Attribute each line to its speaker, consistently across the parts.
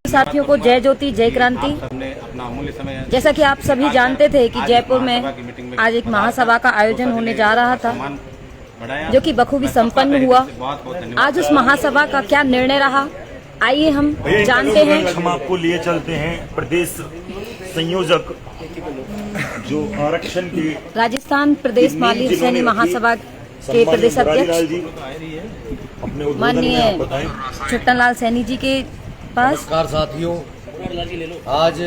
Speaker 1: साथियों को जय ज्योति जय क्रांति। जैसा कि आप सभी जानते थे कि जयपुर में आज एक महासभा का आयोजन होने जा रहा था, जो कि बखूबी संपन्न हुआ। आज उस महासभा का क्या निर्णय रहा, आइए हम जानते हैं।
Speaker 2: हम आपको लिए चलते हैं प्रदेश संयोजक जो आरक्षण के
Speaker 1: राजस्थान प्रदेश माली सैनी महासभा के प्रदेश अध्यक्ष माननीय छुट्टन लाल सैनी जी के पास।
Speaker 3: नमस्कार साथियों, आज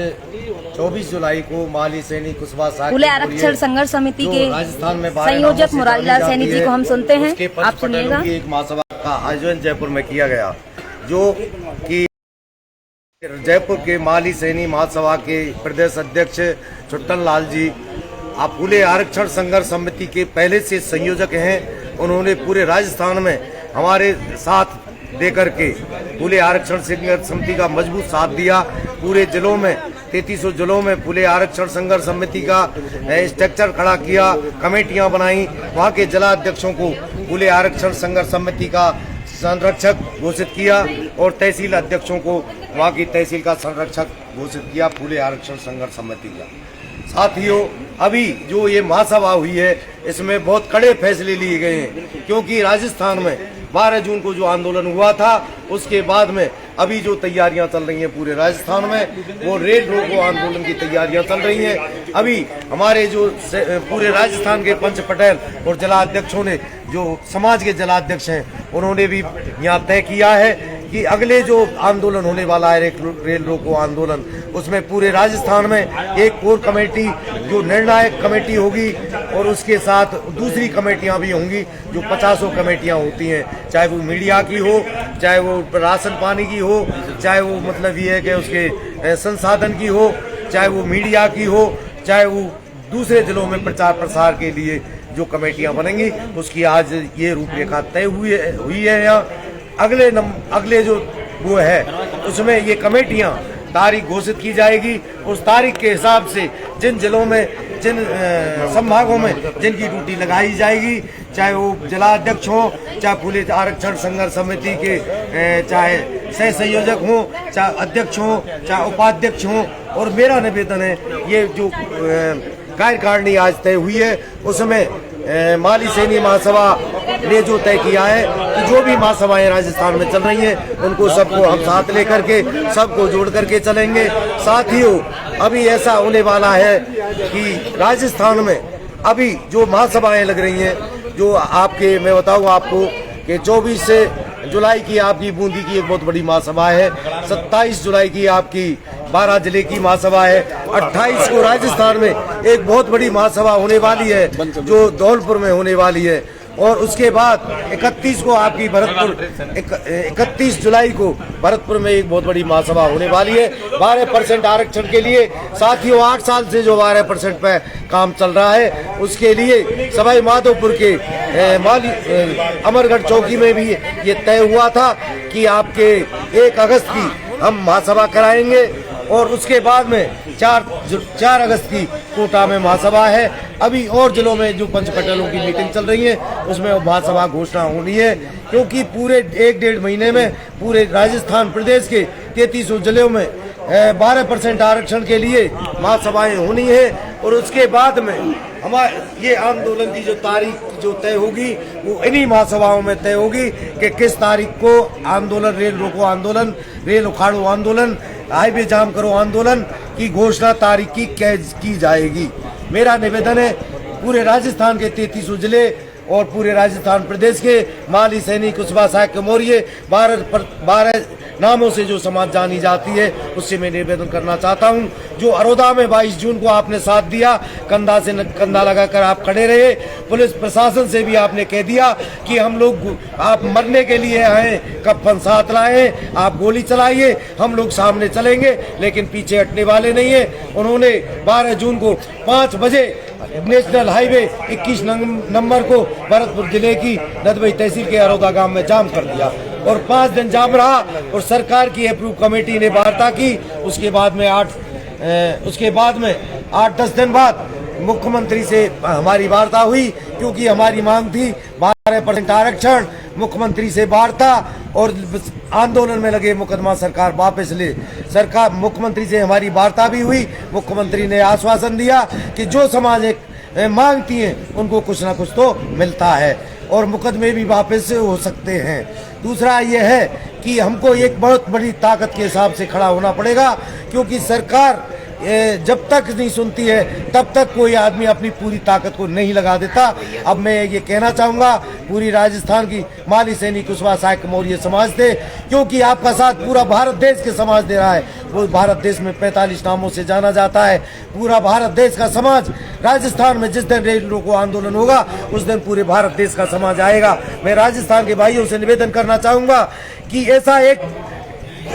Speaker 3: 24 जुलाई को माली सैनी कुशवाहा
Speaker 1: फूले आरक्षण संघर्ष समिति के
Speaker 3: राजस्थान में
Speaker 1: संयोजक मुरारी लाल सैनी जी को हम सुनते हैं, आप सुनिएगा।
Speaker 3: एक महासभा का आयोजन जयपुर में किया गया, जो कि जयपुर के माली सैनी महासभा के प्रदेश अध्यक्ष छुट्टन लाल जी आप फूले आरक्षण संघर्ष समिति के पहले से संयोजक हैं। उन्होंने पूरे राजस्थान में हमारे साथ देकर के फूले आरक्षण संघर्ष समिति का मजबूत साथ दिया। पूरे जिलों में 3300 जिलों में फूले आरक्षण संघर्ष समिति का स्ट्रक्चर खड़ा किया, कमेटियां बनाई, वहां के जिलाध्यक्षों को फूले आरक्षण संघर्ष समिति का संरक्षक घोषित किया और तहसील अध्यक्षों को वहां की तहसील का संरक्षक घोषित किया फूले आरक्षण संघर्ष समिति का। साथियों, अभी जो ये महासभा हुई है इसमें बहुत कड़े फैसले लिए गए हैं, क्योंकि राजस्थान में 12 जून को जो आंदोलन हुआ था उसके बाद में अभी जो तैयारियां चल रही हैं पूरे राजस्थान में, वो रेल रोको आंदोलन की तैयारियां चल रही हैं। अभी हमारे जो पूरे राजस्थान के पंच पटेल और जिला अध्यक्षों ने, जो समाज के जिला अध्यक्ष हैं, उन्होंने भी यहाँ तय किया है कि अगले जो आंदोलन होने वाला है रेल रोको आंदोलन, उसमें पूरे राजस्थान में एक कोर कमेटी जो निर्णायक कमेटी होगी और उसके साथ दूसरी कमेटियां भी होंगी जो 50 कमेटियां होती हैं, चाहे वो मीडिया की हो, चाहे वो राशन पानी की हो, चाहे वो मतलब ये है कि उसके संसाधन की हो, चाहे वो मीडिया की हो, चाहे वो दूसरे जिलों में प्रचार प्रसार के लिए जो कमेटियां बनेंगी, उसकी आज ये रूपरेखा तय हुई है। यहाँ अगले जो वो है उसमें ये कमेटियां तारीख घोषित की जाएगी। उस तारीख के हिसाब से जिन जिलों में, जिन संभागों में जिनकी ड्यूटी लगाई जाएगी, चाहे वो जिला अध्यक्ष हो, चाहे फूले आरक्षण संघर्ष समिति के चाहे सह संयोजक हो, चाहे अध्यक्ष हो, चाहे उपाध्यक्ष हो। और मेरा निवेदन है, ये जो कार्यकारिणी आज तय हुई है उसमें माली सैनी महासभा ने जो तय किया है कि जो भी महासभाएं राजस्थान में चल रही हैं उनको सबको हम साथ लेकर के सबको जोड़ करके चलेंगे। साथियों, अभी ऐसा होने वाला है कि राजस्थान में अभी जो महासभाएं लग रही हैं, जो आपके मैं बताऊं आपको कि 24 जुलाई की आपकी बूंदी की एक बहुत बड़ी महासभा है, 27 जुलाई की आपकी 12 जिले की महासभा है, 28 को राजस्थान में एक बहुत बड़ी महासभा होने वाली है जो धौलपुर में होने वाली है, और उसके बाद 31 को आपकी भरतपुर 31 जुलाई को भरतपुर में एक बहुत बड़ी महासभा होने वाली है 12% आरक्षण के लिए। साथियों, 8 साल से जो 12% पे काम चल रहा है उसके लिए सवाई माधोपुर के अमरगढ़ चौकी में भी ये तय हुआ था कि आपके 1 अगस्त की हम महासभा कराएंगे, और उसके बाद में 4 अगस्त की कोटा में महासभा है। अभी और जिलों में जो पंच पटेलों की मीटिंग चल रही है उसमें महासभा घोषणा होनी है, क्योंकि पूरे 1-1.5 महीने में पूरे राजस्थान प्रदेश के 3300 जिलों में 12% आरक्षण के लिए महासभाएं होनी है। और उसके बाद में हमारे ये आंदोलन की जो तारीख जो तय होगी वो इन्हीं महासभाओं में तय होगी कि किस तारीख को आंदोलन, रेल रोको आंदोलन, रेल उखाड़ो आंदोलन, हाईवे जाम करो आंदोलन की घोषणा तारीख की जाएगी। मेरा निवेदन है, पूरे राजस्थान के 3300 जिले और पूरे राजस्थान प्रदेश के माली सैनी कुशवाहा के मौर्य 12 नामों से जो समाज जानी जाती है, उससे मैं निवेदन करना चाहता हूं। जो अरोदा में 22 जून को आपने साथ दिया, कंधा से कंधा लगाकर आप खड़े रहे, पुलिस प्रशासन से भी आपने कह दिया कि हम लोग आप मरने के लिए आए, कफन साथ लाए, आप गोली चलाइए, हम लोग सामने चलेंगे, लेकिन पीछे हटने वाले नहीं है। उन्होंने 12 जून को 5 बजे नेशनल हाईवे 21 नंबर को भरतपुर जिले की नदबई तहसील के अरोदा गांव में जाम कर दिया और 5 दिन जाम रहा और सरकार की अप्रूव कमेटी ने वार्ता की। उसके बाद में 8-10 दिन बाद मुख्यमंत्री से हमारी वार्ता हुई, क्योंकि हमारी मांग थी 12% आरक्षण। मुख्यमंत्री से वार्ता और आंदोलन में लगे मुकदमा सरकार वापस ले। सरकार मुख्यमंत्री से हमारी वार्ता भी हुई, मुख्यमंत्री ने आश्वासन दिया कि जो समाज एक मांगती है उनको कुछ ना कुछ तो मिलता है और मुकदमे भी वापस हो सकते हैं। दूसरा ये है कि हमको एक बहुत बड़ी ताकत के हिसाब से खड़ा होना पड़ेगा, क्योंकि सरकार जब तक नहीं सुनती है तब तक कोई आदमी अपनी पूरी ताकत को नहीं लगा देता। अब मैं ये कहना चाहूँगा पूरी राजस्थान की माली सैनी कुशवाहा साहिक मौर्य समाज थे, क्योंकि आपका साथ पूरा भारत देश के समाज दे रहा है। वो भारत देश में 45 नामों से जाना जाता है। पूरा भारत देश का समाज राजस्थान में जिस दिन रेल रोको आंदोलन होगा उस दिन पूरे भारत देश का समाज आएगा। मैं राजस्थान के भाइयों से निवेदन करना चाहूँगा कि ऐसा एक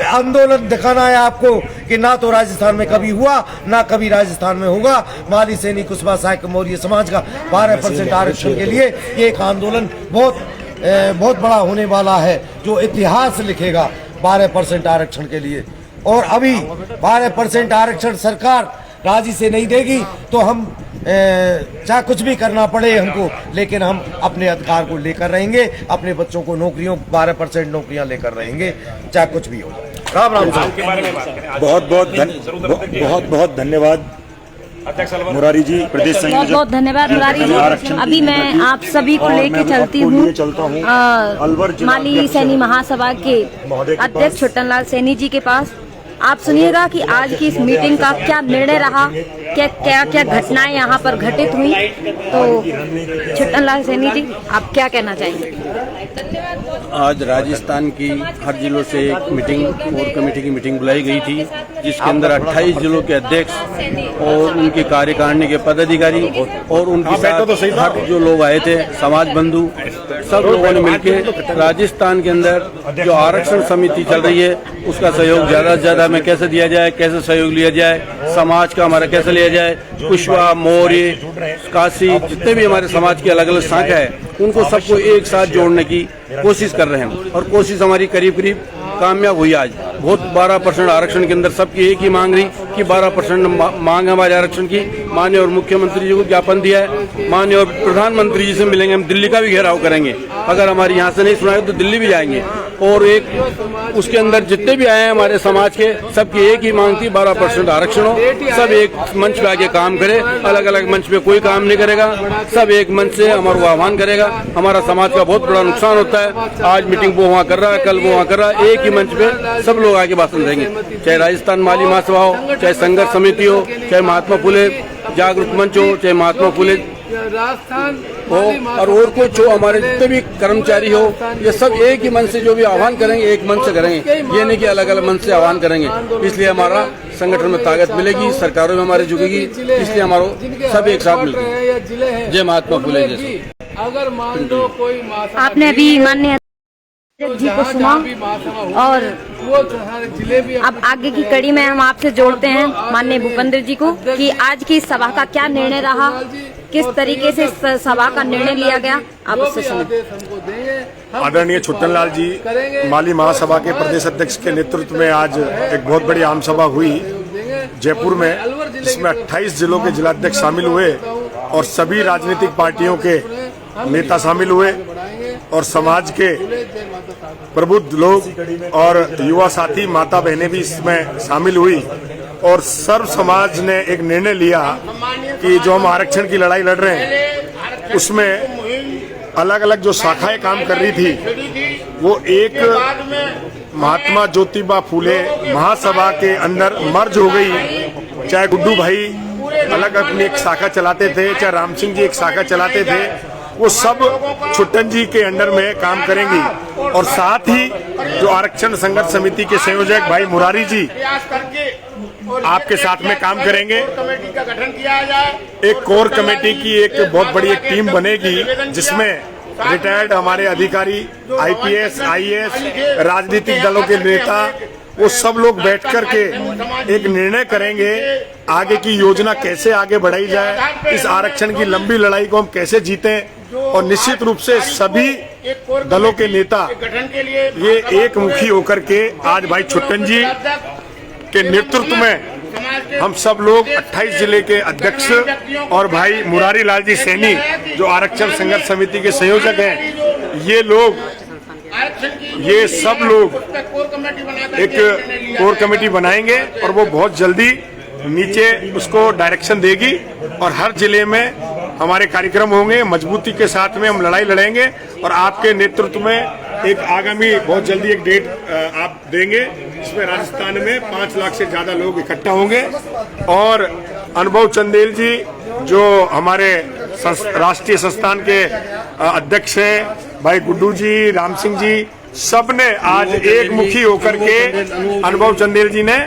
Speaker 3: आंदोलन दिखाना है आपको कि ना तो राजस्थान में कभी हुआ ना कभी राजस्थान में होगा। माली सैनी कुशवाहा साहिक मौर्य समाज का 12% आरक्षण के लिए ये एक आंदोलन बहुत बड़ा होने वाला है, जो इतिहास लिखेगा 12% आरक्षण के लिए। और अभी 12% आरक्षण सरकार राजी से नहीं देगी तो हम चाहे कुछ भी करना पड़े हमको, लेकिन हम अपने अधिकार को लेकर रहेंगे, अपने बच्चों को नौकरियों 12% नौकरियां लेकर रहेंगे, चाहे कुछ भी हो। राम राम साहब,
Speaker 2: बहुत बहुत धन्यवाद मुरारी जी, प्रदेश संयोजक।
Speaker 1: बहुत बहुत धन्यवाद मुरारी जी। अभी मैं आप सभी को लेके चलती हूँ माली सैनी महासभा के अध्यक्ष छुट्टन लाल सैनी जी के पास। आप सुनिएगा कि आज की इस मीटिंग का क्या निर्णय रहा, क्या क्या घटनाएं यहाँ पर घटित हुई। तो छुट्टन लाल सैनी जी, आप क्या कहना चाहेंगे?
Speaker 4: आज राजस्थान की हर जिलों से एक मीटिंग, कोर कमेटी की मीटिंग बुलाई गई थी, जिसके अंदर 28 जिलों के अध्यक्ष और उनकी कार्यकारिणी के पदाधिकारी और उनके साथ हर जो लोग आए थे, समाज बंधु, सब लोगों ने मिलकर राजस्थान के अंदर जो आरक्षण समिति चल रही है उसका सहयोग ज्यादा से ज्यादा में कैसे दिया जाए, कैसे सहयोग लिया जाए, समाज का हमारा कैसे लिया जाए। कुशवाहा, मौर्य, काशी, जितने भी हमारे समाज की अलग अलग शाखा है उनको सबको एक साथ जोड़ने की कोशिश कर रहे हैं और कोशिश हमारी करीब करीब कामयाब हुई। आज बहुत 12% आरक्षण के अंदर सबकी एक ही मांग रही कि 12% मांग हमारे आरक्षण की। माननीय और मुख्यमंत्री जी को ज्ञापन दिया है, माननीय और प्रधानमंत्री जी से मिलेंगे, हम दिल्ली का भी घेराव करेंगे। अगर हमारे यहाँ से नहीं सुनाए तो दिल्ली भी जाएंगे। और एक उसके अंदर जितने भी आए हैं हमारे समाज के, सबकी एक ही मांग थी 12% आरक्षण हो। सब एक मंच पे आके काम करे, अलग अलग मंच पे कोई काम नहीं करेगा, सब एक मंच से हमारा को आह्वान करेगा। हमारा समाज का बहुत बड़ा नुकसान होता है। आज मीटिंग वो वहाँ कर रहा है, कल वो वहाँ कर रहा है, एक ही मंच पे सब लोग आके भाषण देंगे, चाहे राजस्थान माली महासभा हो, चाहे संघर्ष समिति हो, चाहे महात्मा फुले जागरूक मंच हो, चाहे महात्मा फुले राजस्थान हो और कुछ हो, हमारे जितने भी कर्मचारी हो, ये सब एक ही मन से जो भी आह्वान करेंगे एक मन से करेंगे, ये नहीं कि अलग अलग मन से आह्वान करेंगे। इसलिए हमारा संगठन में ताकत मिलेगी, सरकारों में हमारे झुकेगी, इसलिए हमारा सब एक साथ मिलकर जय महात्मा फुले जैसे।
Speaker 5: अगर मान लो कोई
Speaker 1: आपने अभी माननीय जी को सुना और अब आगे की कड़ी में हम आपसे जोड़ते हैं माननीय भूपेंद्र जी को कि आज की सभा का क्या निर्णय रहा, किस तरीके से सभा का निर्णय लिया गया, आप उससे सुनिए।
Speaker 6: आदरणीय छुट्टन लाल जी माली महासभा के प्रदेश अध्यक्ष के नेतृत्व में आज एक बहुत बड़ी आम सभा हुई जयपुर में, जिसमें 28 जिलों के जिलाध्यक्ष शामिल हुए और सभी राजनीतिक पार्टियों के नेता शामिल हुए और समाज के प्रबुद्ध लोग और युवा साथी माता बहनें भी इसमें शामिल हुई। और सर्व समाज ने एक निर्णय लिया कि जो हम आरक्षण की लड़ाई लड़ रहे हैं उसमें अलग अलग जो शाखाएं काम कर रही थी वो एक महात्मा ज्योतिबा फूले महासभा के अंदर मर्ज हो गई। चाहे गुड्डू भाई अलग अपनी एक शाखा चलाते थे, चाहे राम सिंह जी एक शाखा चलाते थे, वो सब छुट्टन जी के अंडर में काम करेंगी। और साथ ही जो आरक्षण संघर्ष समिति के संयोजक भाई मुरारी जी आपके साथ में काम करेंगे। एक कोर कमेटी की एक बहुत बड़ी एक टीम बनेगी जिसमें रिटायर्ड हमारे अधिकारी, आईपीएस, आईएएस, राजनीतिक दलों के नेता, वो सब लोग बैठ कर के एक निर्णय करेंगे आगे की योजना कैसे आगे बढ़ाई जाए, इस आरक्षण की लंबी लड़ाई को हम कैसे जीतें। और निश्चित रूप से सभी दलों के नेता ये एक मुखी होकर के आज भाई छुट्टन जी के नेतृत्व में हम सब लोग 28 जिले के अध्यक्ष और भाई मुरारी लाल जी सैनी जो आरक्षण संघर्ष समिति के संयोजक हैं, ये लोग ये सब लोग एक कोर कमेटी बनाएंगे और वो बहुत जल्दी नीचे उसको डायरेक्शन देगी और हर जिले में हमारे कार्यक्रम होंगे। मजबूती के साथ में हम लड़ाई लड़ेंगे और आपके नेतृत्व में एक आगामी बहुत जल्दी एक डेट आप देंगे जिसमें राजस्थान में 5 लाख से ज्यादा लोग इकट्ठा होंगे। और अनुभव चंदेल जी जो हमारे राष्ट्रीय संस्थान के अध्यक्ष हैं, भाई गुड्डू जी, राम सिंह जी, सबने आज एक मुखी होकर के, अनुभव चंदेल जी ने,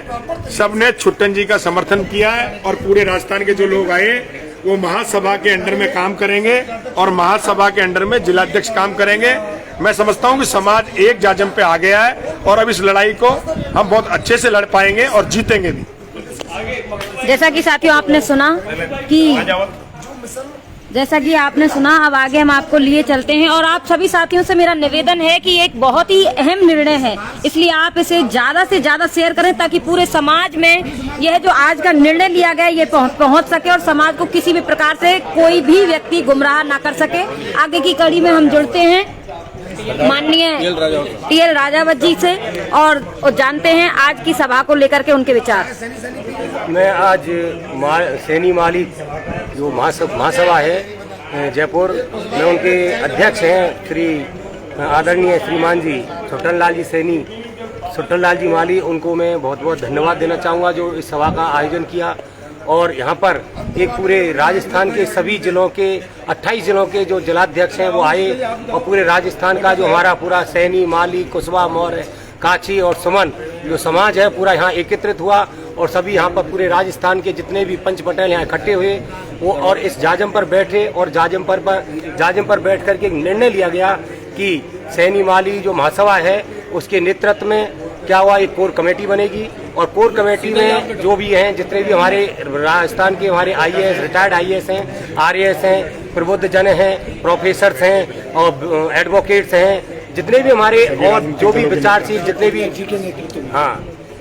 Speaker 6: सबने छुट्टन जी का समर्थन किया है और पूरे राजस्थान के जो लोग आए वो महासभा के अंडर में काम करेंगे और महासभा के अंडर में जिलाध्यक्ष काम करेंगे। मैं समझता हूं कि समाज एक जाजम पे आ गया है और अब इस लड़ाई को हम बहुत अच्छे से लड़ पाएंगे और जीतेंगे भी।
Speaker 1: जैसा कि साथियों आपने सुना अब आगे हम आपको लिए चलते हैं और आप सभी साथियों से मेरा निवेदन है कि एक बहुत ही अहम निर्णय है, इसलिए आप इसे ज्यादा से ज्यादा शेयर करें ताकि पूरे समाज में यह जो आज का निर्णय लिया गया ये पहुंच सके और समाज को किसी भी प्रकार से कोई भी व्यक्ति गुमराह ना कर सके। आगे की कड़ी में हम जुड़ते हैं माननीय टीएल राजावत जी से और जानते हैं आज की सभा को लेकर के उनके विचार।
Speaker 7: मैं आज सैनी माली जो महासभा है जयपुर में, उनके अध्यक्ष हैं श्री आदरणीय श्रीमान जी छुट्टन लाल जी माली, उनको मैं बहुत बहुत धन्यवाद देना चाहूँगा जो इस सभा का आयोजन किया। और यहाँ पर एक पूरे राजस्थान के सभी जिलों के 28 जिलों के जो जिलाध्यक्ष हैं वो आए और पूरे राजस्थान का जो हमारा पूरा सैनी, माली, कुशवा, मौर्य, काछी और सुमन जो समाज है पूरा यहाँ एकत्रित हुआ और सभी यहाँ पर पूरे राजस्थान के जितने भी पंच पटेल यहाँ इकट्ठे हुए वो और इस जाजम पर बैठे और जाजम पर बैठ करके एक निर्णय लिया गया कि सैनी माली जो महासभा है उसके नेतृत्व में क्या हुआ, एक कोर कमेटी बनेगी और कोर कमेटी में जो भी हैं जितने भी हमारे राजस्थान के हमारे आईएएस, रिटायर्ड आईएएस हैं, आरएएस हैं, प्रबुद्ध जन हैं, प्रोफेसर्स हैं और एडवोकेट्स हैं, जितने भी हमारे और जो भी विचारशील जितने भी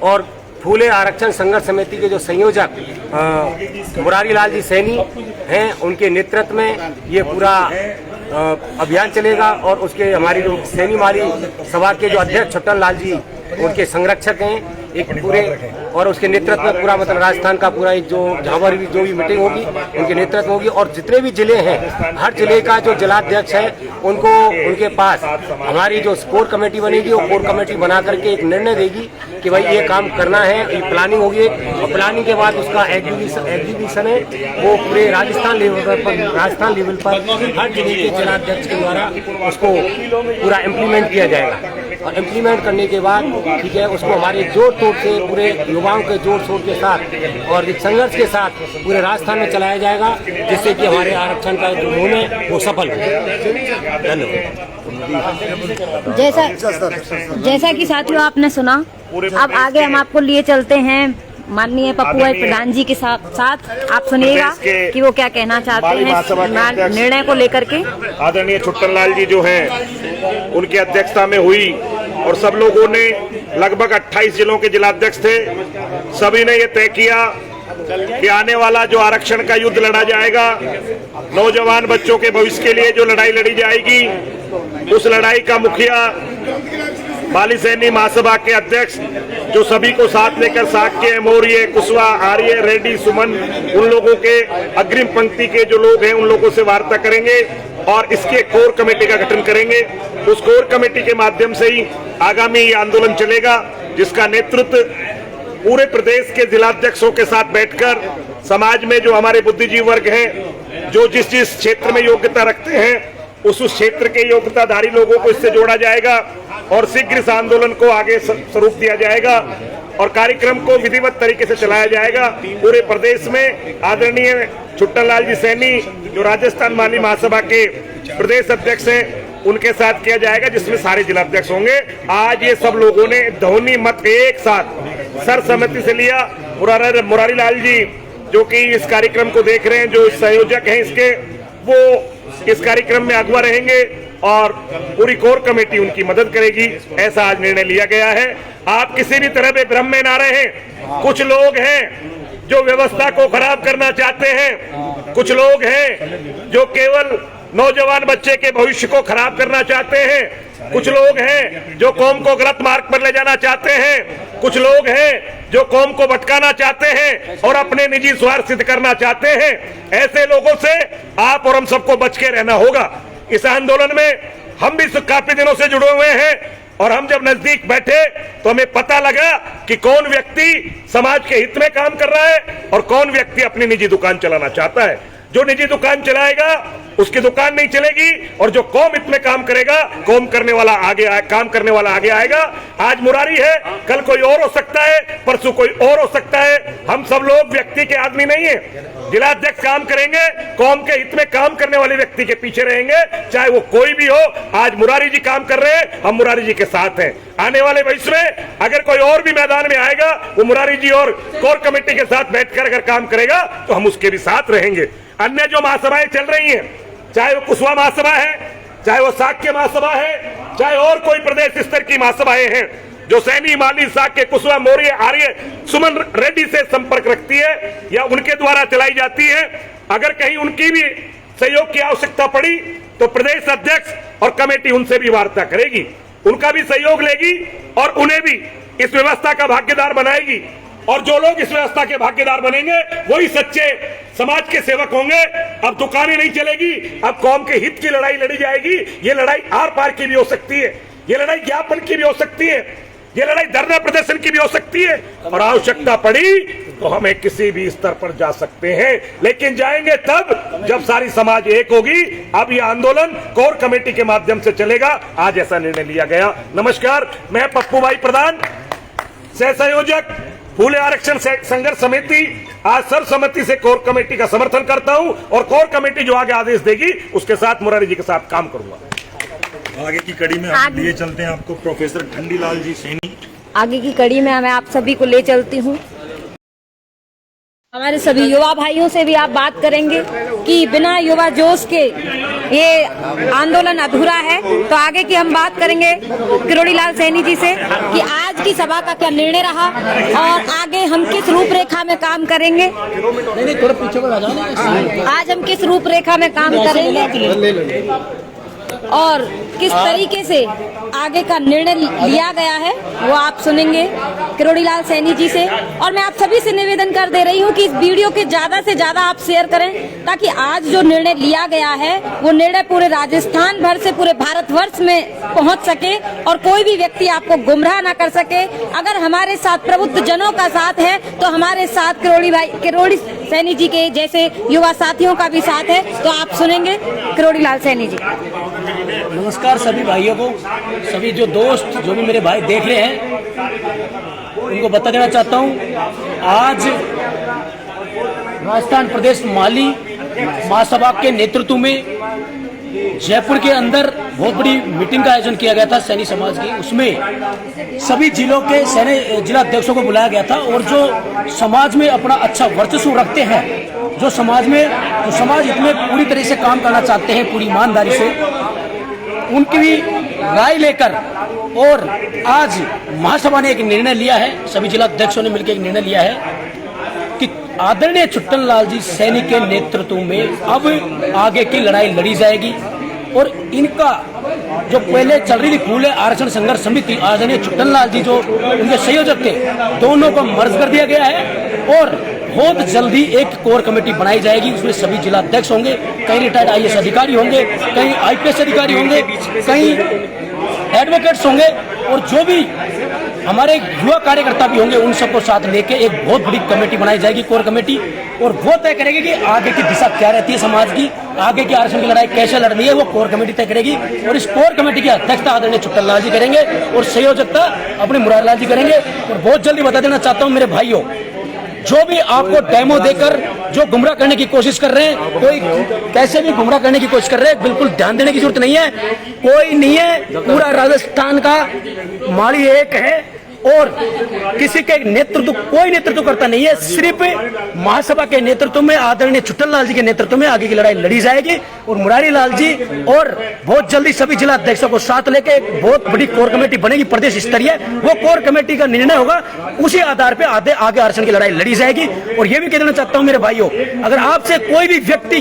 Speaker 7: और फूले आरक्षण संघर्ष समिति के जो संयोजक मुरारी लाल जी सैनी हैं उनके नेतृत्व में ये पूरा अभियान चलेगा और उसके हमारी जो सैनी माली सभा के जो अध्यक्ष छुट्टन लाल जी उनके संरक्षक हैं एक पूरे और उसके नेतृत्व में पूरा मतलब राजस्थान का पूरा एक जो जहाँ पर भी जो भी मीटिंग होगी उनके नेतृत्व होगी और जितने भी जिले हैं हर जिले का जो जिलाध्यक्ष है उनको उनके पास हमारी जो कोर कमेटी बनेगी वो कोर कमेटी बना करके एक निर्णय देगी कि भाई ये काम करना है, ये प्लानिंग होगी और प्लानिंग के बाद उसका एग्जीक्यूशन है वो पूरे राजस्थान लेवल पर हर जिले के जिलाध्यक्ष के द्वारा उसको पूरा इम्प्लीमेंट किया जाएगा और इम्प्लीमेंट करने के बाद ठीक है उसको हमारे जोर तोड़ से पूरे युवाओं के जोर शोर के साथ और एक संघर्ष के साथ पूरे राजस्थान में चलाया जाएगा जिससे कि हमारे आरक्षण का जो मुहिम है वो सफल हो। धन्यवाद।
Speaker 1: जैसा कि साथियों आपने सुना, अब आगे हम आपको लिए चलते हैं माननीय पप्पू भाई प्रधान जी के साथ आप सुनिएगा कि वो क्या कहना चाहते हैं निर्णय को लेकर के।
Speaker 2: आदरणीय छुट्टन लाल जी जो हैं उनकी अध्यक्षता में हुई और सब लोगों ने लगभग 28 जिलों के जिलाध्यक्ष थे, सभी ने ये तय किया कि आने वाला जो आरक्षण का युद्ध लड़ा जाएगा, नौजवान बच्चों के भविष्य के लिए जो लड़ाई लड़ी जाएगी, उस लड़ाई का मुखिया माली सैनी महासभा के अध्यक्ष जो सभी को साथ लेकर साक्य, मौर्य, कुशवा, आर्य, रेड्डी, सुमन उन लोगों के अग्रिम पंक्ति के जो लोग हैं उन लोगों से वार्ता करेंगे और इसके कोर कमेटी का गठन करेंगे। उस कोर कमेटी के माध्यम से ही आगामी ये आंदोलन चलेगा जिसका नेतृत्व पूरे प्रदेश के जिलाध्यक्षों के साथ बैठकर समाज में जो हमारे बुद्धिजीवी वर्ग हैं जो जिस जिस क्षेत्र में योग्यता रखते हैं उस क्षेत्र के योग्यताधारी लोगों को इससे जोड़ा जाएगा और शीघ्र इस आंदोलन को आगे स्वरूप दिया जाएगा और कार्यक्रम को विधिवत तरीके से चलाया जाएगा। पूरे प्रदेश में आदरणीय छुट्टन लाल जी सैनी जो राजस्थान माली महासभा के प्रदेश अध्यक्ष हैं उनके साथ किया जाएगा जिसमें सारे जिलाध्यक्ष होंगे। आज ये सब लोगों ने ध्वनि मत एक साथ सर्वसम्मति से लिया। मुरारी लाल जी जो कि इस कार्यक्रम को देख रहे हैं, जो संयोजक हैं इसके, वो इस कार्यक्रम में अगुवा रहेंगे और पूरी कोर कमेटी उनकी मदद करेगी। ऐसा आज निर्णय लिया गया है। आप किसी भी तरह के भ्रम में ना रहें। कुछ लोग हैं जो व्यवस्था को खराब करना चाहते हैं, कुछ लोग हैं जो केवल नौजवान बच्चे के भविष्य को खराब करना चाहते हैं, कुछ लोग हैं जो कौम को गलत मार्ग पर ले जाना चाहते हैं, कुछ लोग हैं जो कौम को भटकाना चाहते हैं और अपने निजी स्वार्थ सिद्ध करना चाहते हैं। ऐसे लोगों से आप और हम सबको बच के रहना होगा। इस आंदोलन में हम भी काफी दिनों से जुड़े हुए हैं और हम जब नजदीक बैठे तो हमें पता लगा कि कौन व्यक्ति समाज के हित में काम कर रहा है और कौन व्यक्ति अपनी निजी दुकान चलाना चाहता है। जो निजी दुकान चलाएगा उसकी दुकान नहीं चलेगी और जो कौम हित में काम करेगा, कौम करने वाला काम करने वाला आगे आएगा। आज मुरारी है, कल कोई और हो सकता है, परसों कोई और हो सकता है। हम सब लोग व्यक्ति के आदमी नहीं है। जिलाध्यक्ष काम करेंगे, कौम के हित में काम करने वाले व्यक्ति के पीछे रहेंगे, चाहे वो कोई भी हो। आज मुरारी जी काम कर रहे हैं, हम मुरारी जी के साथ हैं। आने वाले भविष्य में अगर कोई और भी मैदान में आएगा, वो मुरारी जी और कोर कमेटी के साथ बैठकर अगर काम करेगा तो हम उसके भी साथ रहेंगे। अन्य जो महासभाएं चल रही हैं, चाहे वो कुशवा महासभा है, चाहे वो साक्य महासभा है, चाहे और कोई प्रदेश स्तर की महासभाएं हैं, जो सैनी, माली, साक्य, कुशवा, मौर्य, आर्य, सुमन रेड्डी से संपर्क रखती है या उनके द्वारा चलाई जाती है, अगर कहीं उनकी भी सहयोग की आवश्यकता पड़ी तो प्रदेश अध्यक्ष और कमेटी उनसे भी वार्ता करेगी, उनका भी सहयोग लेगी और उन्हें भी इस व्यवस्था का भागीदार बनाएगी। और जो लोग इस व्यवस्था के भागीदार बनेंगे वही सच्चे समाज के सेवक होंगे। अब दुकानें नहीं चलेगी, अब कौम के हित की लड़ाई लड़ी जाएगी। ये लड़ाई आर पार की भी हो सकती है, ये लड़ाई ज्ञापन की भी हो सकती है, ये लड़ाई धरना प्रदर्शन की भी हो सकती है और आवश्यकता पड़ी तो हमें किसी भी स्तर पर जा सकते हैं, लेकिन जाएंगे तब जब सारी समाज एक होगी। अब यह आंदोलन कोर कमेटी के माध्यम से चलेगा। आज ऐसा निर्णय लिया गया। नमस्कार, मैं पप्पू भाई प्रधान, सह संयोजक फूले आरक्षण संघर्ष समिति, आज सर्वसम्मति से कोर कमेटी का समर्थन करता हूं और कोर कमेटी जो आगे आदेश देगी उसके साथ मुरारी जी के साथ काम करूंगा।
Speaker 8: आगे की कड़ी में हम लिए चलते हैं आपको प्रोफेसर खंडीलाल जी सैनी।
Speaker 1: आगे की कड़ी में मैं आप सभी को ले चलती हूँ। हमारे सभी युवा भाइयों से भी आप बात करेंगे कि बिना युवा जोश के ये आंदोलन अधूरा है। तो आगे की हम बात करेंगे किरोड़ी लाल सैनी जी से कि आज की सभा का क्या निर्णय रहा और आगे हम किस रूपरेखा में काम करेंगे। आज हम किस रूपरेखा में काम करेंगे और किस तरीके से आगे का निर्णय लिया गया है वो आप सुनेंगे किरोड़ी लाल सैनी जी से। और मैं आप सभी से निवेदन कर दे रही हूँ कि इस वीडियो के ज्यादा से ज्यादा आप शेयर करें ताकि आज जो निर्णय लिया गया है वो निर्णय पूरे राजस्थान भर से पूरे भारतवर्ष में पहुँच सके और कोई भी व्यक्ति आपको गुमराह ना कर सके। अगर हमारे साथ प्रबुद्ध जनों का साथ है तो हमारे साथ किरोड़ी सैनी जी के जैसे युवा साथियों का भी साथ है। तो आप सुनेंगे किरोड़ी लाल सैनी जी।
Speaker 9: नमस्कार सभी भाइयों को, सभी जो दोस्त जो भी मेरे भाई देख रहे हैं उनको बता देना चाहता हूँ, आज राजस्थान प्रदेश माली महासभा के नेतृत्व में जयपुर के अंदर बहुत बड़ी मीटिंग का आयोजन किया गया था सैनी समाज की। उसमें सभी जिलों के सैनी जिला अध्यक्षों को बुलाया गया था और जो समाज में अपना अच्छा वर्चस्व रखते हैं, जो समाज इसमें पूरी तरह से काम करना चाहते हैं पूरी ईमानदारी से, उनकी भी राय लेकर और आज महासभा ने एक निर्णय लिया है, सभी जिला अध्यक्षों ने मिलकर एक निर्णय लिया है कि आदरणीय छुट्टन लाल जी सैनी के नेतृत्व में अब आगे की लड़ाई लड़ी जाएगी। और इनका जो पहले चल रही थी फूले आरक्षण संघर्ष समिति, आदरणीय छुट्टन लाल जी जो उनके संयोजक थे, दोनों को मर्ज कर दिया गया है और बहुत जल्दी एक कोर कमेटी बनाई जाएगी। उसमें सभी जिला अध्यक्ष होंगे, कई रिटायर्ड IAS अधिकारी होंगे, कई IPS अधिकारी होंगे, कई एडवोकेट्स होंगे और जो भी हमारे युवा कार्यकर्ता भी होंगे, उन सबको साथ लेके एक बहुत बड़ी कमेटी बनाई जाएगी, कोर कमेटी, और वो तय करेगी कि आगे की दिशा क्या रहती है समाज की, आगे की आरक्षण की लड़ाई कैसे लड़नी है, वो कोर कमेटी तय करेगी। और इस कोर कमेटी की अध्यक्षता आदरणीय छुट्टन लाल जी करेंगे और संयोजकता अपने मुरारी लाल जी करेंगे। और बहुत जल्दी बता देना चाहता हूँ मेरे भाइयों, जो भी आपको डेमो देकर जो गुमराह करने की कोशिश कर रहे हैं, कोई कैसे भी गुमराह करने की कोशिश कर रहे हैं, बिल्कुल ध्यान देने की जरूरत नहीं है। कोई नहीं है, पूरा राजस्थान का माली एक है और किसी के नेतृत्व, कोई नेतृत्व करता नहीं है, सिर्फ महासभा के नेतृत्व में, आदरणीय छुट्टन लाल जी के नेतृत्व में आगे की लड़ाई लड़ी जाएगी। और मुरारी लाल जी और बहुत जल्दी सभी जिला अध्यक्षों को साथ लेके एक बहुत बड़ी कोर कमेटी बनेगी प्रदेश स्तरीय, वो कोर कमेटी का निर्णय होगा, उसी आधार पे आगे आरक्षण की लड़ाई लड़ी जाएगी। और ये भी कह देना चाहता हूँ मेरे भाइयों, अगर आपसे कोई भी व्यक्ति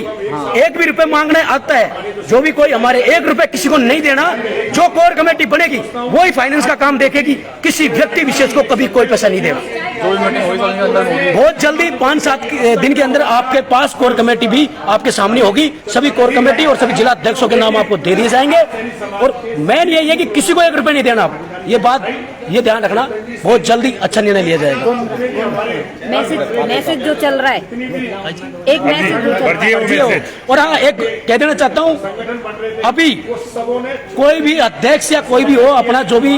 Speaker 9: एक भी रुपए मांगने आता है, जो भी कोई हमारे 1 रुपए किसी को नहीं देना, जो कोर कमेटी बनेगी वही फाइनेंस का काम देखेगी, किसी व्यक्ति विशेष को कभी कोई पैसा नहीं देगा। बहुत जल्दी 5-7 दिन के अंदर आपके पास कोर कमेटी भी आपके सामने होगी। सभी कोर कमेटी और सभी जिला अध्यक्षों के नाम आपको दे दिए जाएंगे। और मेन यही है कि किसी को 1 रुपए नहीं देना। ये बात, ये ध्यान रखना, बहुत जल्दी अच्छा निर्णय लिया जाएगा।
Speaker 1: मैसेज जो चल रहा है, एक मैसेज जो चल रहा है।
Speaker 9: और हाँ, एक कह देना चाहता हूँ, अभी कोई भी अध्यक्ष या कोई भी हो, अपना जो भी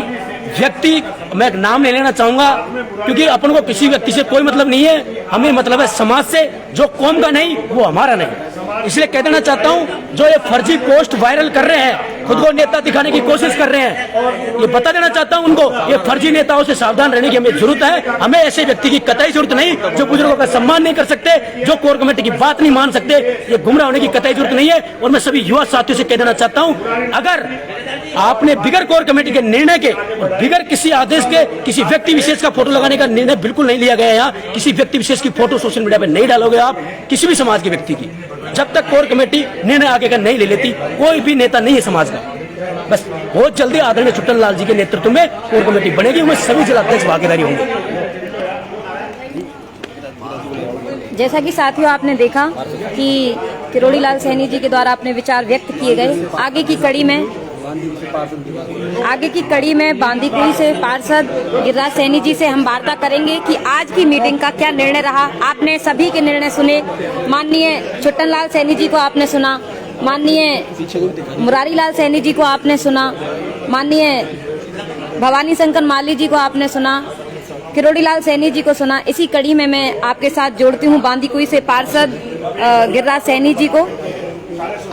Speaker 9: व्यक्ति, मैं नाम नहीं लेना चाहूंगा क्योंकि अपन को किसी व्यक्ति से कोई मतलब नहीं है, हमें मतलब है समाज से। जो कौम का नहीं वो हमारा नहीं। इसलिए कह देना चाहता हूं, जो ये फर्जी पोस्ट वायरल कर रहे हैं, खुद को नेता दिखाने की कोशिश कर रहे हैं, ये बता देना चाहता हूं उनको, ये फर्जी नेताओं से सावधान रहने की हमें जरूरत है। हमें ऐसे व्यक्ति की कतई जरूरत नहीं, जो बुजुर्गों का सम्मान नहीं कर सकते, जो कोर कमेटी की बात नहीं मान सकते। ये गुमराह होने की कतई जरूरत नहीं है। और मैं सभी युवा साथियों से कह देना चाहता हूं, अगर आपने बिगर कोर कमेटी के निर्णय के और बिगर किसी आदेश के किसी व्यक्ति विशेष का फोटो लगाने का निर्णय बिल्कुल नहीं लिया गया। यहाँ किसी व्यक्ति विशेष की फोटो सोशल मीडिया पे नहीं डालोगे आप, किसी भी समाज के व्यक्ति की, जब तक कोर कमेटी निर्णय आगे का नहीं ले लेती। कोई भी नेता नहीं है समाज का। बस बहुत जल्दी आदरणीय छुट्टन लाल जी के नेतृत्व में कोर कमेटी बनेगी, उसमें सभी जिला अध्यक्ष भागीदारी होंगे।
Speaker 1: जैसा कि साथियों आपने देखा कि किरोड़ी लाल सैनी जी के द्वारा अपने विचार व्यक्त किए गए। आगे की कड़ी में बांदीकुई से पार्षद गिरिराज सैनी जी से हम वार्ता करेंगे कि आज की मीटिंग का क्या निर्णय रहा। आपने सभी के निर्णय सुने। माननीय छुट्टन लाल सैनी जी को आपने सुना, माननीय मुरारी लाल सैनी जी को आपने सुना, माननीय भवानी शंकर माली जी को आपने सुना, किरोड़ी लाल सैनी जी को सुना। इसी कड़ी में मैं आपके साथ जोड़ती हूँ बांदीकुई से पार्षद गिरिराज सैनी जी को।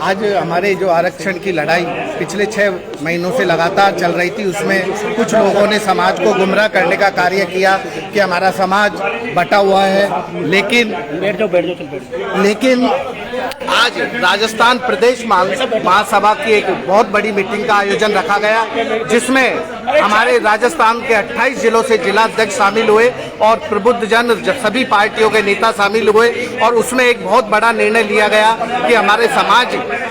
Speaker 10: आज हमारे जो आरक्षण की लड़ाई पिछले 6 महीनों से लगातार चल रही थी, उसमें कुछ लोगों ने समाज को गुमराह करने का कार्य किया कि हमारा समाज बटा हुआ है। लेकिन आज राजस्थान प्रदेश महासभा की एक बहुत बड़ी मीटिंग का आयोजन रखा गया, जिसमें हमारे राजस्थान के 28 जिलों से जिला अध्यक्ष शामिल हुए और प्रबुद्ध जन, सभी पार्टियों के नेता शामिल हुए। और उसमें एक बहुत बड़ा निर्णय लिया गया कि हमारे समाज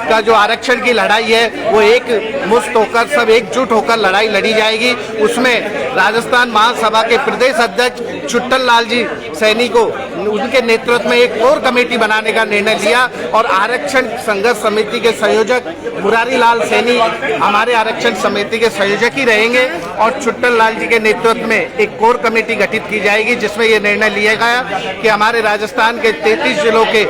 Speaker 10: का जो आरक्षण की लड़ाई है वो एक मुश्त होकर, सब एकजुट होकर लड़ाई लड़ी जाएगी। उसमें राजस्थान महासभा के प्रदेश अध्यक्ष छुट्टन लाल जी सैनी को, उनके नेतृत्व में एक कोर कमेटी बनाने का निर्णय लिया। और आरक्षण संघर्ष समिति के संयोजक मुरारी लाल सैनी हमारे आरक्षण समिति के संयोजक ही रहेंगे। और छुट्टन लाल जी के नेतृत्व में एक कोर कमेटी गठित की जाएगी, जिसमें ये निर्णय लिया गया कि हमारे राजस्थान के 33 जिलों के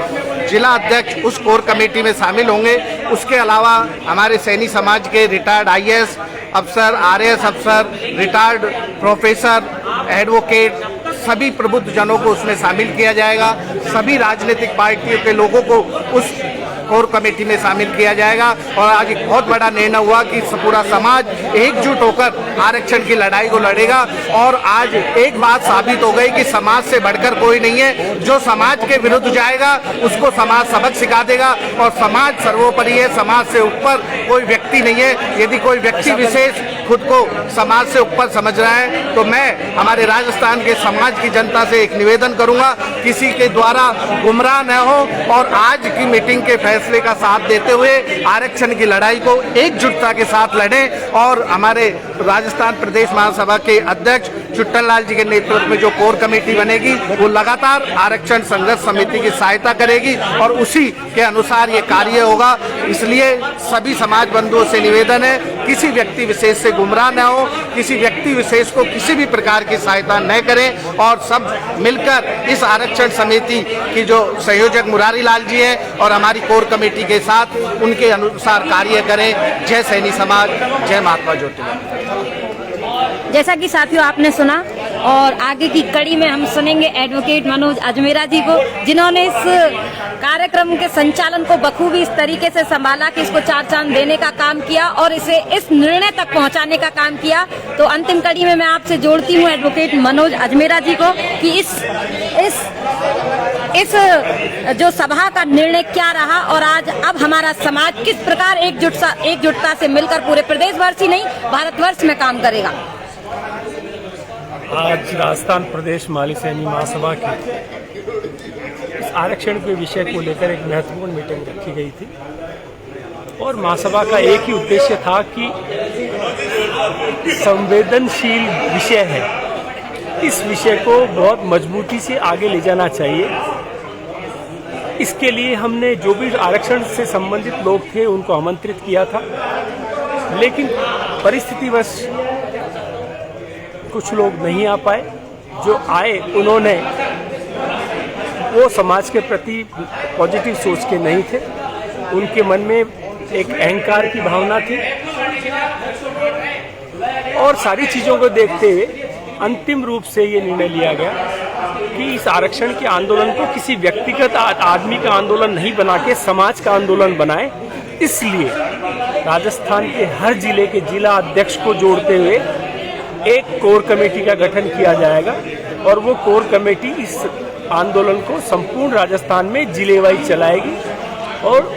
Speaker 10: जिला अध्यक्ष उस कोर कमेटी में शामिल होंगे। उसके अलावा हमारे सैनी समाज के रिटायर्ड IAS अफसर, RAS अफसर, रिटायर्ड प्रोफेसर, एडवोकेट, सभी प्रबुद्ध जनों को उसमें शामिल किया जाएगा। सभी राजनीतिक पार्टियों के लोगों को उस कोर कमेटी में शामिल किया जाएगा। और आज एक बहुत बड़ा निर्णय हुआ कि पूरा समाज एकजुट होकर आरक्षण की लड़ाई को लड़ेगा। और आज एक बात साबित हो गई कि समाज से बढ़कर कोई नहीं है। जो समाज के विरुद्ध जाएगा उसको समाज सबक सिखा देगा। और समाज सर्वोपरि है, समाज से ऊपर कोई व्यक्ति नहीं है। यदि कोई व्यक्ति विशेष खुद को समाज से ऊपर समझ रहा है तो मैं हमारे राजस्थान के समाज की जनता से एक निवेदन करूंगा, किसी के द्वारा गुमराह न हो और आज की मीटिंग के फैसले का साथ देते हुए आरक्षण की लड़ाई को एकजुटता के साथ लड़ें। और हमारे राजस्थान प्रदेश महासभा के अध्यक्ष छुट्टन लाल जी के नेतृत्व में जो कोर कमेटी बनेगी वो लगातार आरक्षण संघर्ष समिति की सहायता करेगी और उसी के अनुसार ये कार्य होगा। इसलिए सभी समाज बंधुओं से निवेदन है, किसी व्यक्ति विशेष से गुमराह न हो, किसी व्यक्ति विशेष को किसी भी प्रकार की सहायता न करें और सब मिलकर इस आरक्षण समिति की जो संयोजक मुरारी लाल जी हैं और हमारी कोर कमेटी के साथ उनके अनुसार कार्य करें। जय सैनी समाज, जय महात्मा ज्योतिबा।
Speaker 1: जैसा कि साथियों आपने सुना और आगे की कड़ी में हम सुनेंगे एडवोकेट मनोज अजमेरा जी को, जिन्होंने इस कार्यक्रम के संचालन को बखूबी इस तरीके से संभाला कि इसको चार चांद देने का काम किया और इसे इस निर्णय तक पहुंचाने का काम किया। तो अंतिम कड़ी में मैं आपसे जोड़ती हूं एडवोकेट मनोज अजमेरा जी को कि इस जो सभा का निर्णय क्या रहा और आज अब हमारा समाज किस प्रकार एकजुटता से मिलकर पूरे प्रदेश वर्ष ही नहीं भारतवर्ष में काम करेगा।
Speaker 11: आज राजस्थान प्रदेश माली सैनी महासभा की इस आरक्षण के विषय को लेकर एक महत्वपूर्ण मीटिंग रखी गई थी और महासभा का एक ही उद्देश्य था कि संवेदनशील विषय है, इस विषय को बहुत मजबूती से आगे ले जाना चाहिए। इसके लिए हमने जो भी आरक्षण से संबंधित लोग थे उनको आमंत्रित किया था, लेकिन परिस्थितिवश कुछ लोग नहीं आ पाए। जो आए उन्होंने वो समाज के प्रति पॉजिटिव सोच के नहीं थे, उनके मन में एक अहंकार की भावना थी और सारी चीज़ों को देखते हुए अंतिम रूप से ये निर्णय लिया गया कि इस आरक्षण के आंदोलन को किसी व्यक्तिगत आदमी का आंदोलन नहीं बना के समाज का आंदोलन बनाए। इसलिए राजस्थान के हर जिले के जिला अध्यक्ष को जोड़ते हुए एक कोर कमेटी का गठन किया जाएगा और वो कोर कमेटी इस आंदोलन को संपूर्ण राजस्थान में जिले वाइज चलाएगी और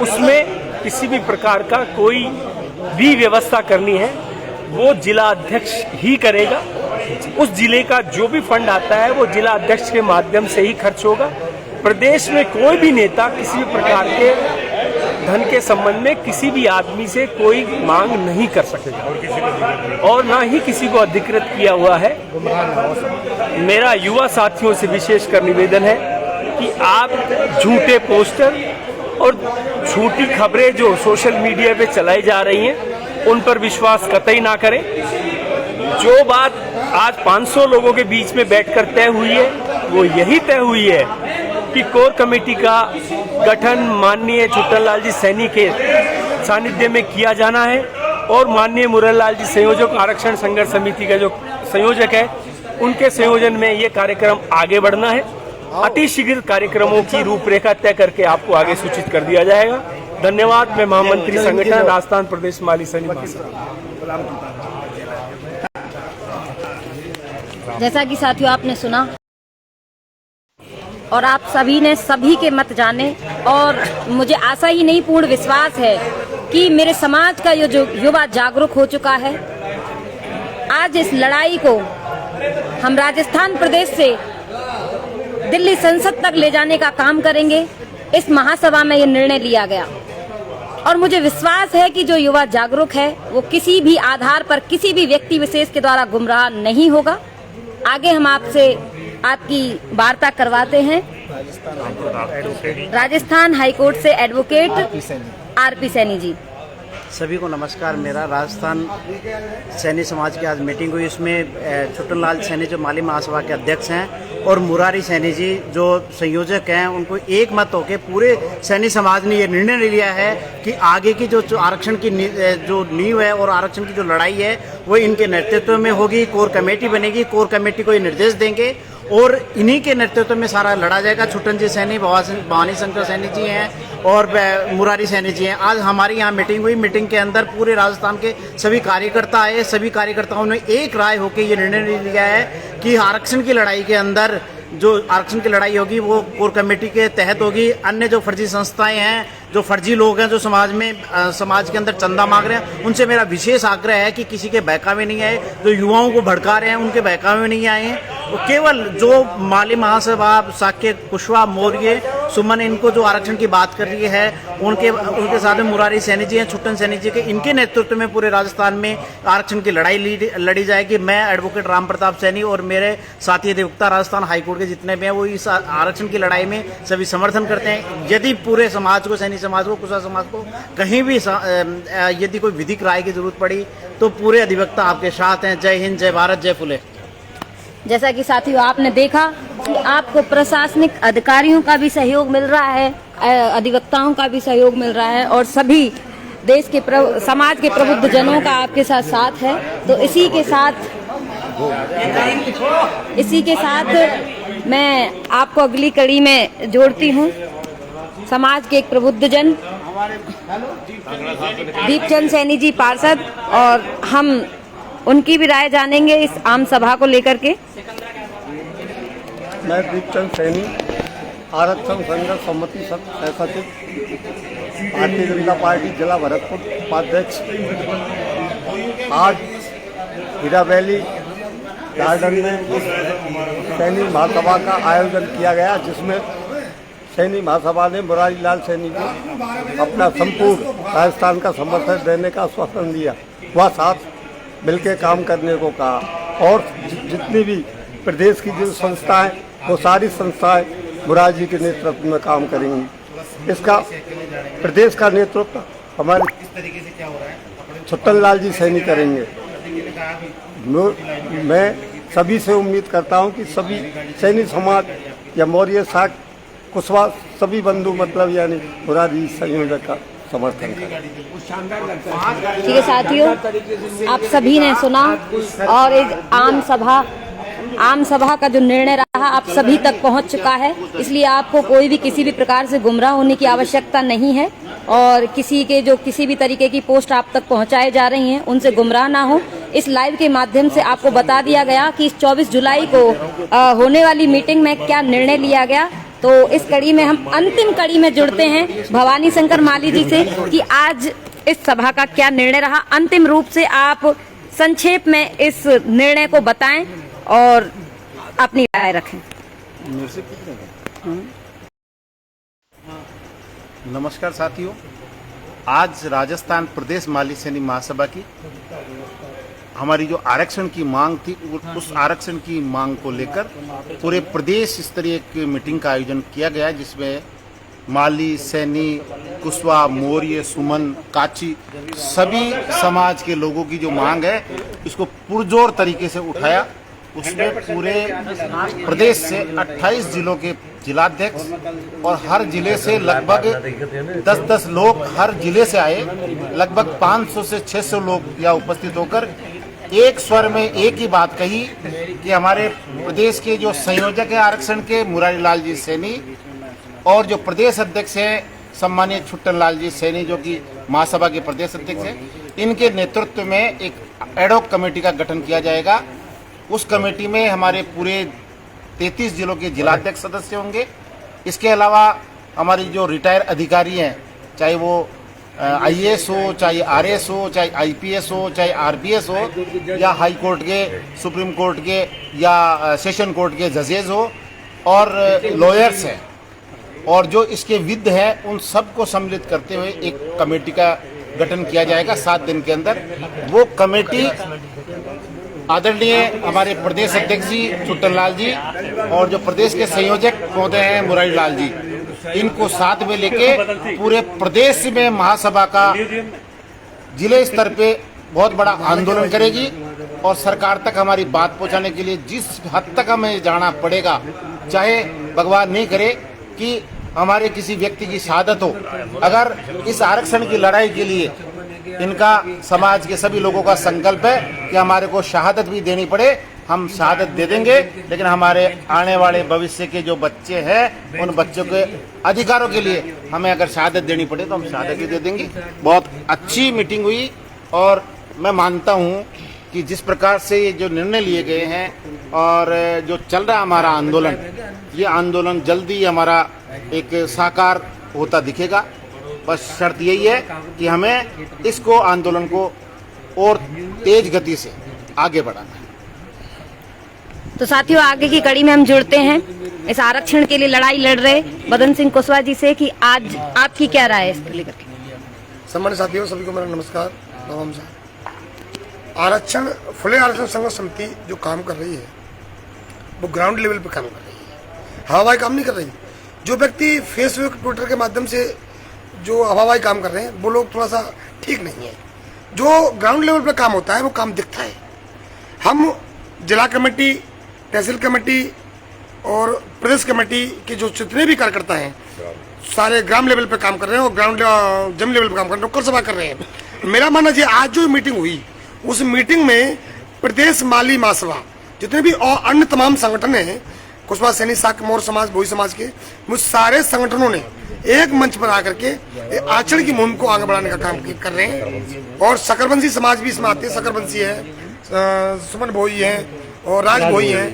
Speaker 11: उसमें किसी भी प्रकार का कोई भी व्यवस्था करनी है वो जिला अध्यक्ष ही करेगा। उस जिले का जो भी फंड आता है वो जिला अध्यक्ष के माध्यम से ही खर्च होगा। प्रदेश में कोई भी नेता किसी भी प्रकार के धन के संबंध में किसी भी आदमी से कोई मांग नहीं कर सकेगा और ना ही किसी को अधिकृत किया हुआ है। मेरा युवा साथियों से विशेषकर निवेदन है कि आप झूठे पोस्टर और झूठी खबरें जो सोशल मीडिया पे चलाई जा रही हैं उन पर विश्वास कतई ना करें। जो बात आज 500 लोगों के बीच में बैठकर तय हुई है वो यही तय हुई है कि कोर कमेटी का गठन माननीय छुट्टन लाल जी सैनी के सानिध्य में किया जाना है और माननीय मुरल लाल जी संयोजक आरक्षण संघर्ष समिति का जो संयोजक है उनके संयोजन में ये कार्यक्रम आगे बढ़ना है। अतिशीघ्र कार्यक्रमों की रूपरेखा तय करके आपको आगे सूचित कर दिया जाएगा। धन्यवाद। मैं महामंत्री संगठन राजस्थान प्रदेश माली सैनी महासभा।
Speaker 1: जैसा कि साथियों आपने सुना और आप सभी ने सभी के मत जाने और मुझे आशा ही नहीं पूर्ण विश्वास है कि मेरे समाज का ये जो युवा जागरूक हो चुका है। आज इस लड़ाई को हम राजस्थान प्रदेश से दिल्ली संसद तक ले जाने का काम करेंगे। इस महासभा में ये निर्णय लिया गया और मुझे विश्वास है कि जो युवा जागरूक है वो किसी भी आधार पर किसी भी व्यक्ति विशेष के द्वारा गुमराह नहीं होगा। आगे हम आपसे आपकी वार्ता करवाते हैं राजस्थान हाईकोर्ट से एडवोकेट आरपी सैनी जी।
Speaker 12: सभी को नमस्कार। मेरा राजस्थान सैनी समाज की आज मीटिंग हुई। इसमें छुट्टन लाल सैनी जो माली महासभा के अध्यक्ष हैं और मुरारी सैनी जी जो संयोजक हैं, उनको एक मत होकर पूरे सैनी समाज ने ये निर्णय लिया है कि आगे की जो आरक्षण की जो नींव है और आरक्षण की जो लड़ाई है वो इनके नेतृत्व में होगी। कोर कमेटी बनेगी, कोर कमेटी को ये निर्देश देंगे और इन्हीं के नेतृत्व में सारा लड़ा जाएगा। छुट्टन जी सैनी, भवानी शंकर सैनी जी हैं और मुरारी सैनी जी हैं। आज हमारी यहाँ मीटिंग हुई। मीटिंग के अंदर पूरे राजस्थान के सभी कार्यकर्ता आए। सभी कार्यकर्ताओं ने एक राय होकर ये निर्णय लिया है कि आरक्षण की लड़ाई के अंदर जो आरक्षण की लड़ाई होगी वो कोर कमेटी के तहत होगी। अन्य जो फर्जी संस्थाएं हैं, जो फर्जी लोग हैं, जो समाज के अंदर चंदा मांग रहे हैं, उनसे मेरा विशेष आग्रह है कि किसी के बहकावे नहीं आए। जो युवाओं को भड़का रहे हैं उनके बहकावे नहीं आए हैं। तो केवल जो माली महासभा, साक्य कुशवाहा, मौर्य, सुमन, इनको जो आरक्षण की बात कर रही है उनके साथ में मुरारी सैनी जी हैं, छुट्टन सैनी जी के, इनके नेतृत्व में पूरे राजस्थान में आरक्षण की लड़ाई लड़ी जाएगी। मैं एडवोकेट राम प्रताप सैनी और मेरे साथी अधिवक्ता राजस्थान हाईकोर्ट के जितने भी हैं वो इस आरक्षण की लड़ाई में सभी समर्थन करते हैं। यदि पूरे समाज को, सैनी समाज को, कुशवाहा समाज को कहीं भी यदि कोई विधिक राय की जरूरत पड़ी तो पूरे अधिवक्ता आपके साथ हैं। जय हिंद, जय भारत, जय फुले।
Speaker 1: जैसा कि साथियों आपने देखा कि आपको प्रशासनिक अधिकारियों का भी सहयोग मिल रहा है, अधिवक्ताओं का भी सहयोग मिल रहा है और सभी देश के समाज के प्रबुद्ध जनों का आपके साथ है। तो इसी के साथ इसी के साथ मैं आपको अगली कड़ी में जोड़ती हूँ। समाज के एक प्रबुद्धजन दीपचंद सैनी जी पार्षद, और हम उनकी भी राय जानेंगे इस आम सभा को लेकर के।
Speaker 13: मैं दीपचंद सैनी, आरक्षण संघर्ष समिति सचिव, भारतीय जनता पार्टी जिला भरतपुर उपाध्यक्ष। आज हीरा वैली गार्डन में सैनी महासभा का आयोजन किया गया, जिसमें सैनी महासभा ने मुरारी लाल सैनी को अपना संपूर्ण राजस्थान का समर्थन देने का आश्वासन दिया। वह साथ मिलकर काम करने को कहा और जितनी भी प्रदेश की जो संस्थाएं, वो सारी संस्थाएं मुरारी जी के नेतृत्व में काम करेंगी। इसका प्रदेश का नेतृत्व हमारे छुट्टन लाल जी सैनी करेंगे। मैं सभी से उम्मीद करता हूं कि सभी सैनी समाज या मौर्य शाख कुशवाहा सभी बंधु मतलब यानी मुरारी संयोजक का समर्थन करें।
Speaker 1: ठीक है साथियों, आप सभी ने सुना और इस आम सभा का जो निर्णय रहा आप सभी तक पहुंच चुका है। इसलिए आपको कोई भी किसी भी प्रकार से गुमराह होने की आवश्यकता नहीं है और किसी भी तरीके की पोस्ट आप तक पहुंचाए जा रही हैं उनसे गुमराह ना हो। इस लाइव के माध्यम से आपको बता दिया गया कि इस 24 जुलाई को होने वाली मीटिंग में क्या निर्णय लिया गया। तो इस कड़ी में हम अंतिम कड़ी में जुड़ते हैं भवानी शंकर माली जी से कि आज इस सभा का क्या निर्णय रहा। अंतिम रूप से आप संक्षेप में इस निर्णय को बताएं और अपनी राय रखें।
Speaker 10: नमस्कार साथियों, आज राजस्थान प्रदेश माली सैनी महासभा की हमारी जो आरक्षण की मांग थी, उस आरक्षण की मांग को लेकर पूरे प्रदेश स्तरीय एक मीटिंग का आयोजन किया गया, जिसमें माली, सैनी, कुशवाहा, मौर्य, सुमन, काची सभी समाज के लोगों की जो मांग है इसको पुरजोर तरीके से उठाया। उसमें पूरे प्रदेश से 28 जिलों के जिलाध्यक्ष और हर जिले से लगभग 10-10 लोग हर जिले से आए। लगभग 500 से 600 लोग यहाँ उपस्थित होकर एक स्वर में एक ही बात कही कि हमारे प्रदेश के जो संयोजक है आरक्षण के मुरारी लाल जी सैनी और जो प्रदेश अध्यक्ष है सम्मानीय छुट्टन लाल जी सैनी, जो कि महासभा के प्रदेश अध्यक्ष हैं, इनके नेतृत्व में एक एडहॉक कमेटी का गठन किया जाएगा। उस कमेटी में हमारे पूरे 33 जिलों के जिलाध्यक्ष सदस्य होंगे। इसके अलावा हमारी जो रिटायर अधिकारी हैं, चाहे वो आईएएस हो, चाहे आरएस हो, चाहे आईपीएस हो, चाहे आरपीएस हो, या हाई कोर्ट के, सुप्रीम कोर्ट के या सेशन कोर्ट के जजेज हो और लॉयर्स हैं, और जो इसके विद है उन सबको सम्मिलित करते हुए एक कमेटी का गठन किया जाएगा 7 दिन के अंदर। वो कमेटी आदरणीय हमारे प्रदेश अध्यक्ष जी छुट्टन लाल जी और जो प्रदेश के संयोजक महोदय हैं मुरारी लाल जी, इनको साथ में लेके पूरे प्रदेश में महासभा का जिले स्तर पे बहुत बड़ा आंदोलन करेगी और सरकार तक हमारी बात पहुंचाने के लिए जिस हद तक हमें जाना पड़ेगा, चाहे भगवान नहीं करे कि हमारे किसी व्यक्ति की शहादत हो, अगर इस आरक्षण की लड़ाई के लिए इनका समाज के सभी लोगों का संकल्प है कि हमारे को शहादत भी देनी पड़े, हम शहादत दे देंगे। लेकिन हमारे आने वाले भविष्य के जो बच्चे हैं उन बच्चों के अधिकारों के लिए हमें अगर शहादत देनी पड़े तो हम शहादत भी दे देंगे। बहुत अच्छी मीटिंग हुई और मैं मानता हूँ कि जिस प्रकार से ये जो निर्णय लिए गए हैं और जो चल रहा हमारा आंदोलन, ये आंदोलन जल्दी हमारा एक साकार होता दिखेगा। बस शर्त यही है कि हमें इसको आंदोलन को और तेज गति से आगे बढ़ाना है।
Speaker 1: तो साथियों, आगे की कड़ी में हम जुड़ते हैं इस आरक्षण के लिए लड़ाई लड़ रहे बदन सिंह कुशवाहा जी से कि आज आपकी क्या राय है इसको लेकर के।
Speaker 14: सम्मानित साथियों, सभी को मेरा नमस्कार। आरक्षण फुले आरक्षण संघर्ष समिति जो काम कर रही है वो ग्राउंड लेवल पे काम कर रही है, हवाई काम नहीं कर रही। जो व्यक्ति फेसबुक ट्विटर के माध्यम से जो हवाई काम कर रहे हैं वो लोग थोड़ा सा ठीक नहीं है। जो ग्राउंड लेवल पे काम होता है वो काम दिखता है। हम जिला कमेटी, तहसील कमेटी और प्रदेश कमेटी के जो जितने भी कार्यकर्ता हैं सारे ग्राम लेवल पे काम कर रहे हैं और ग्राउंड जम लेवल पे काम कर रहे हैं, लोकल सभा कर रहे हैं। मेरा मानना है आज जो मीटिंग हुई उस मीटिंग में प्रदेश माली महासभा, जितने भी और अन्य तमाम संगठन हैं, कुशवाहा सैनी साक मोर समाज, भोई समाज के, मुझ सारे संगठनों ने एक मंच पर आकर के आचरण की मुहिम को आगे बढ़ाने का काम कर रहे हैं। और सकरबंसी समाज भी इसमें आते हैं, सकरबंसी है, सुमन भोई है और राज भोई है,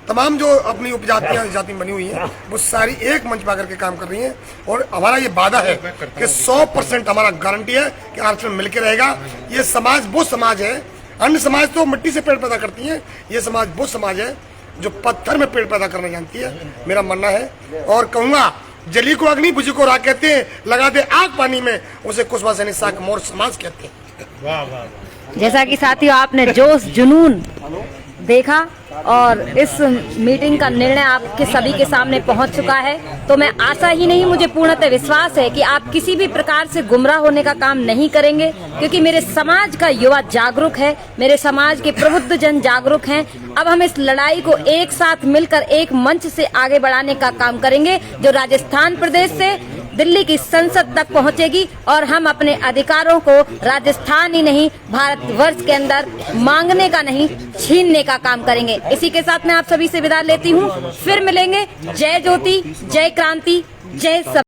Speaker 14: तमाम जो अपनी उपजातियां जाति बनी हुई हैं वो सारी एक मंच पर आकर के काम कर रही हैं। और हमारा ये वादा है कि 100% हमारा गारंटी है कि आरक्षण मिलकर रहेगा। ये समाज वो समाज है, अन्य समाज तो मिट्टी से पेड़ पैदा करती है, ये समाज वो समाज है जो पत्थर में पेड़ पैदा करना जानती है, मेरा मानना है। और कहूंगा, जली को अग्नि, बुझी को राख कहते हैं, लगा दे आग पानी में, उसे कुशवाहा सैनी साक मोर समाज कहते हैं।
Speaker 1: जैसा कि साथियों आपने जोश जुनून देखा और इस मीटिंग का निर्णय आपके सभी के सामने पहुंच चुका है, तो मैं आशा ही नहीं, मुझे पूर्णतः विश्वास है कि आप किसी भी प्रकार से गुमराह होने का काम नहीं करेंगे, क्योंकि मेरे समाज का युवा जागरूक है, मेरे समाज के प्रबुद्ध जन जागरूक हैं। अब हम इस लड़ाई को एक साथ मिलकर एक मंच से आगे बढ़ाने का काम करेंगे, जो राजस्थान प्रदेश से दिल्ली की संसद तक पहुंचेगी और हम अपने अधिकारों को राजस्थान ही नहीं भारतवर्ष के अंदर मांगने का नहीं, छीनने का काम करेंगे। इसी के साथ मैं आप सभी से विदा लेती हूं, फिर मिलेंगे। जय ज्योति, जय क्रांति, जय सब।